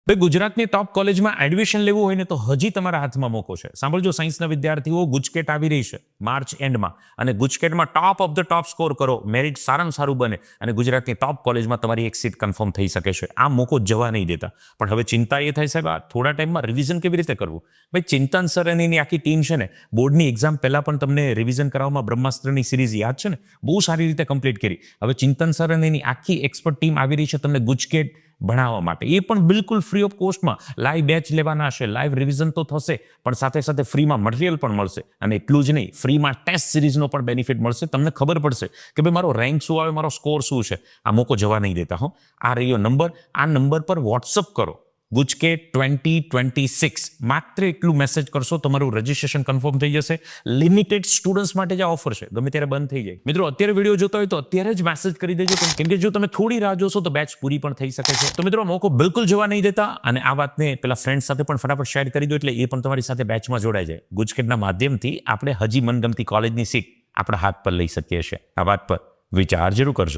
ભાઈ ગુજરાતની ટોપ કોલેજમાં એડમિશન લેવું હોય ને તો હજી તમારા હાથમાં મોકો છે. સાંભળજો, સાયન્સના વિદ્યાર્થીઓ, ગુજકેટ આવી રહી છે માર્ચ એન્ડમાં, અને ગુજકેટમાં top of the top score કરો, મેરિટ સારામાં સારું બને અને ગુજરાતની ટોપ કોલેજમાં તમારી એક સીટ કન્ફર્મ થઈ શકે છે. આ મોકો જવા નહીં દેતા. પણ હવે ચિંતા એ થાય સાહેબ, આ થોડા ટાઈમમાં રિવિઝન કેવી રીતે કરવું? ભાઈ ચિંતન સર અને એની આખી ટીમ છે ને, બોર્ડની એક્ઝામ પહેલા પણ તમને રિવિઝન કરાવવામાં બ્રહ્માસ્ત્રની સિરીઝ યાદ છે ને, બહુ સારી રીતે કમ્પ્લીટ કરી. હવે ચિંતન સર અને એની આખી એક્સપર્ટ ટીમ આવી રહી છે તમને ગુજકેટ ભણાવવા માટે, એ પણ બિલકુલ ફ્રી ઓફ કોસ્ટમાં. લાઈવ બેચ લેવાના હશે, લાઈવ રિવિઝન તો થશે, પણ સાથે સાથે ફ્રીમાં મટીરિયલ પણ મળશે. અને એટલું જ નહીં, ફ્રીમાં ટેસ્ટ સિરીઝનો પણ બેનિફિટ મળશે. તમને ખબર પડશે કે ભાઈ મારો રેન્ક શું આવે, મારો સ્કોર શું છે. આ મોકો જવા નહીં દેતા હો. આ રહ્યો નંબર, આ નંબર પર વોટ્સઅપ કરો ગુજકેટ 2026. માત્ર એટલું મેસેજ કરશો, તમારું રજીસ્ટ્રેશન કન્ફર્મ થઈ જશે. લિમિટેડ સ્ટુડન્ટ્સ માટે જ આ ઓફર છે, ગમે ત્યારે બંધ થઈ જાય. મિત્રો, અત્યારે વિડીયો જોતા હોય તો અત્યારે જ મેસેજ કરી દેજો, કેમ કે જો તમે થોડી રાહ જોશો તો બેચ પૂરી પણ થઈ શકે છે. તો મિત્રો, મોકો બિલકુલ જવા નહીં દેતા, અને આ વાતને પેલા ફ્રેન્ડ સાથે પણ ફટાફટ શેર કરી દો, એટલે એ પણ તમારી સાથે બેચમાં જોડાઈ જાય. ગુજકેટના માધ્યમથી આપણે હજી મનગમતી કોલેજની સીટ આપણા હાથ પર લઈ શકીએ છીએ. આ વાત પર વિચાર જરૂર કરજો.